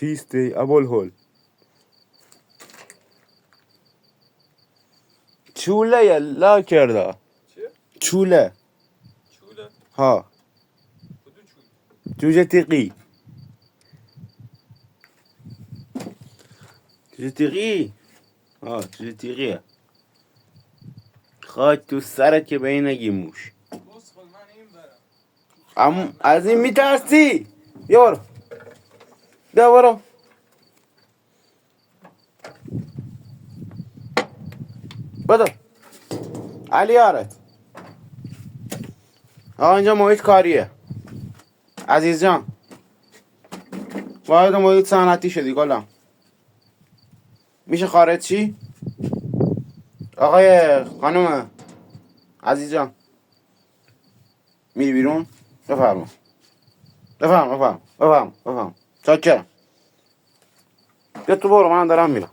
چیستی ابوالهول؟ چوله یا لا کرده چه؟ چوله چوله؟ ها کدوم چوله؟ جوجه تیقی جوجه تیقی ها جوجه تیقیه خواهد تو سرت که به این نگی موش بس خود من این برم از این میترسی بیا برو بیا برو بدو علی یارت آقا اینجا محیط کاریه عزیز جان وارد محیط صنعتی شدی گلم میشه خارج چی؟ آقای خانم عزیز جان میری بیرون؟ بفرما بفرما چاکرم بیا تو برو من دارم میرم